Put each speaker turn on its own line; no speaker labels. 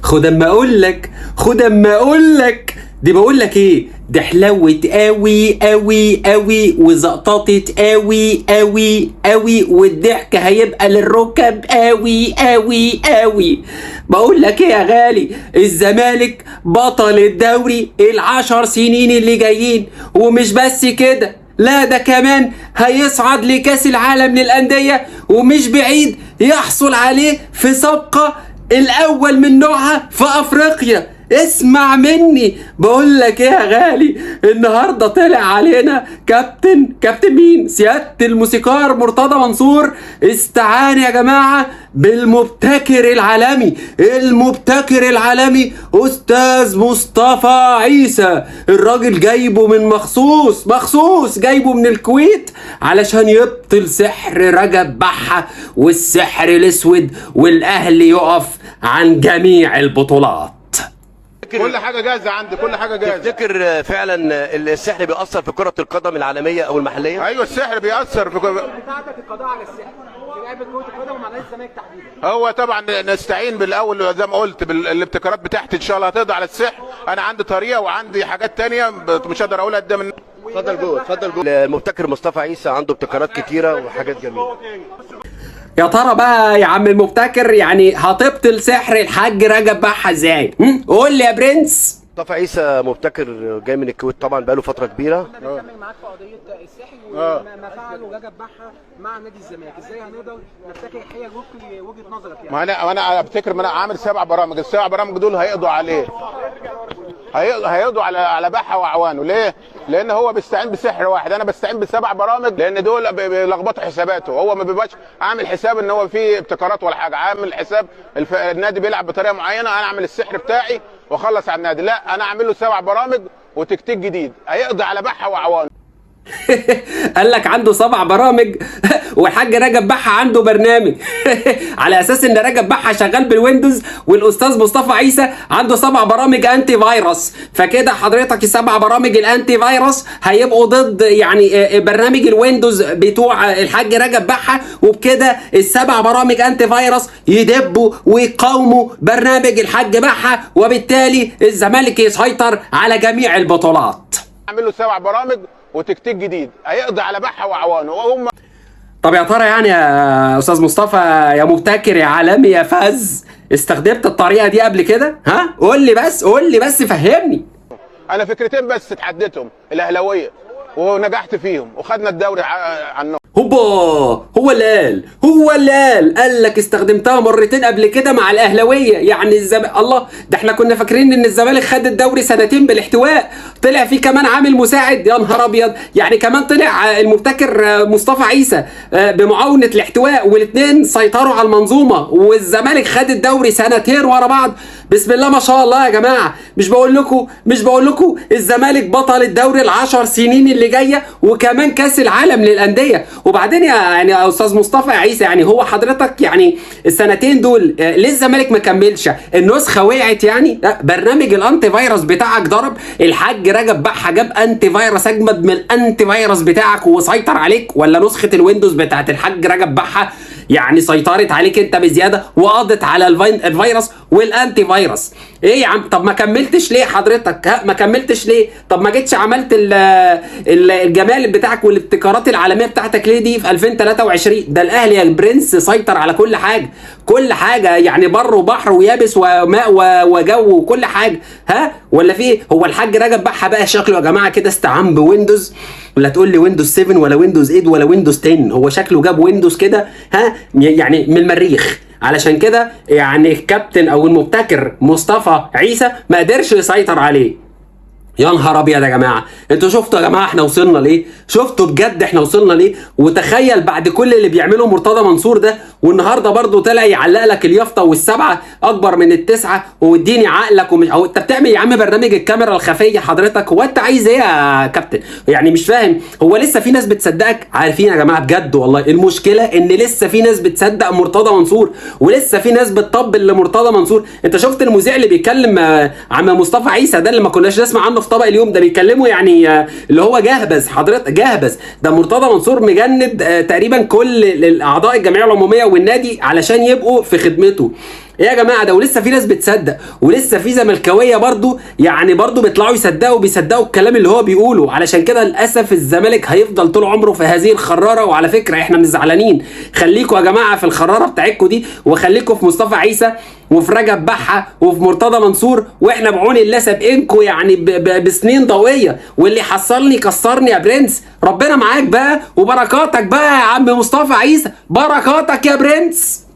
خد اما اقول لك، خد اما اقول لك. دي بقول لك ايه، دي حلوت قوي قوي قوي وزقططت قوي قوي قوي، والضحك هيبقى للركب قوي قوي قوي. بقول لك ايه يا غالي، الزمالك بطل الدوري ال10 سنين اللي جايين، ومش بس كده، لا ده كمان هيصعد لكاس العالم للأندية، ومش بعيد يحصل عليه في سابقة الأول من نوعها في أفريقيا. اسمع مني، بقول لك ايه يا غالي، النهارده طلع علينا كابتن مين؟ سيادة الموسيقار مرتضى منصور استعان يا جماعة بالمبتكر العالمي، المبتكر العالمي أستاذ مصطفى عيسى. الراجل جايبه من مخصوص جايبه من الكويت علشان يبطل سحر رجب بحة والسحر الأسود، والأهلي يقف عن جميع البطولات.
كل حاجه جاهزه عندي، كل حاجه جاهزه.
تفتكر فعلا السحر بيأثر في كرة القدم العالمية او المحلية؟
ايوه السحر بيأثر في
بتاعتك القضاء على السحر في لعبه كرة القدم ومع نادي الزمالك تحديدا.
هو طبعا نستعين بالاول زي ما قلت بالابتكارات بتاعتي، ان شاء الله هتقضي على السحر. انا عندي طريقه وعندي حاجات تانية مش هقدر اقولها قدام.
اتفضل جوه. المبتكر مصطفى عيسى عنده ابتكارات كتيرة وحاجات جميلة.
يا ترى بقى يا عم المبتكر، يعني هتبطل سحر الحاج رجب بحة ازاي؟ قول لي يا برنس.
مصطفى عيسى مبتكر جاي من الكويت طبعا بقاله فترة كبيرة.
هنكمل معاك في قضيه السحر وما فعله رجب بحة مع نادي الزمالك، ازاي هنقدر نبتكر حاجه وفق وجهه نظرك يعني؟
ما انا افتكر ما انا عامل 7 برامج، ال7 برامج دول هيقضوا عليه، هيقضوا على بحة واعوانه. ليه؟ لان هو بيستعين بسحر واحد، انا بستعين ب7 برامج، لان دول بيلخبطوا حساباته. هو ما بيبقاش عامل حساب ان هو فيه ابتكارات ولا حاجه، عامل حساب النادي بيلعب بطريقه معينه، انا اعمل السحر بتاعي واخلص على النادي. لا، انا اعمل له 7 برامج وتكتيك جديد هيقضي على بحة واعوانه.
قال لك عنده 7 برامج والحاج رجب بحة عنده برنامج. على اساس ان رجب بحة شغال بالويندوز والاستاذ مصطفى عيسى عنده 7 برامج انتي فيروس، فكده حضرتك ال7 برامج الانتي فيروس هيبقوا ضد يعني برنامج الويندوز بتوع الحاج رجب بحة، وبكده ال7 برامج انتي فيروس يدبوا ويقاوموا برنامج الحاج بحة، وبالتالي الزمالك يسيطر على جميع البطولات.
اعمل له 7 برامج وتكتيك جديد هيقضي على بحة واعوانه. وهم
طب يا ترى يعني يا استاذ مصطفى يا مبتكر يا عالمي يا فز، استخدمت الطريقه دي قبل كده؟ ها قول لي بس فهمني.
انا فكرتين بس اتحديتهم، الاهلاويه ونجحت فيهم وخدنا الدوري عنهم.
هوبا، هو اللي قال لك استخدمتها مرتين قبل كده مع الاهلاويه، يعني الله، ده احنا كنا فاكرين ان الزمالك خد الدوري سنتين بالاحتواء، طلع فيه كمان عامل مساعد، يا نهار ابيض. يعني كمان طلع المبتكر مصطفى عيسى بمعاونه الاحتواء، والاثنين سيطروا على المنظومه، والزمالك خد الدوري سنتين ورا بعض. بسم الله ما شاء الله يا جماعه. مش بقول لكم الزمالك بطل الدوري ال10 سنين اللي جايه، وكمان كاس العالم للانديه. وبعدين يعني يا استاذ مصطفى عيسى، يعني هو حضرتك يعني السنتين دول ليه الزمالك ما كملش؟ النسخه وقعت يعني؟ برنامج الانتي فيروس بتاعك ضرب، الحاج رجب بحة جاب انتي فيروس اجمد من الانتي فيروس بتاعك وسيطر عليك، ولا نسخه الويندوز بتاعت الحاج رجب بحة يعني سيطرت عليك انت بزياده وقضت على الفيروس والانتي فيروس؟ ايه يا عم، طب ما كملتش ليه حضرتك؟ ها ما كملتش ليه؟ طب ما جيتش عملت الجمال بتاعك والابتكارات العالميه بتاعتك ليه دي في 2023؟ ده الاهلي يا برنس سيطر على كل حاجه يعني، بر وبحر ويابس وماء وجو وكل حاجه. ها ولا في هو الحاج رجب بحة بقى شكله يا جماعه كده استعان بويندوز؟ ولا تقول لي ويندوز 7 ولا ويندوز 8 ولا ويندوز 10؟ هو شكله جاب ويندوز كده ها يعني من المريخ. علشان كده يعني الكابتن او المبتكر مصطفى عيسى ما قدرش يسيطر عليه. يا نهار ابيض يا جماعه، انتوا شفتوا يا جماعه احنا وصلنا ليه؟ شفتوا بجد احنا وصلنا ليه؟ وتخيل بعد كل اللي بيعمله مرتضى منصور ده، والنهارده برضه طلع يعلق لك اليافطه وال7 اكبر من ال9، واديني عقلك او انت بتعمل يا عم برنامج الكاميرا الخفيه حضرتك؟ هو انت عايز ايه يا كابتن؟ يعني مش فاهم. هو لسه في ناس بتصدقك؟ عارفين يا جماعه بجد والله المشكله ان لسه في ناس بتصدق مرتضى منصور، ولسه في ناس بتطبل لمرتضى منصور. انت شفت المذيع اللي بيتكلم عم مصطفى عيسى ده اللي ما كناش نسمع عنه في طبق اليوم ده؟ بيكلموا يعني اللي هو جهبذ حضرتك، جهبذ. ده مرتضى منصور مجند تقريبا كل الاعضاء الجمعيه العموميه والنادي علشان يبقوا في خدمته. ايه يا جماعه ده؟ ولسه في ناس بتصدق، ولسه في زملكاويه برضو يعني برضو بيطلعوا بيصدقوا الكلام اللي هو بيقوله. علشان كده للاسف الزمالك هيفضل طول عمره في هذه الخراره. وعلى فكره احنا مش زعلانين، خليكوا يا جماعه في الخراره بتاعتكم دي، وخليكوا في مصطفى عيسى وفي رجب بحه وفي مرتضى منصور، واحنا بعون الله سابقينكوا يعني بسنين ضوئيه. واللي حصلني كسرني يا برنس، ربنا معاك بقى وبركاتك بقى يا عم مصطفى عيسى، بركاتك يا برنس.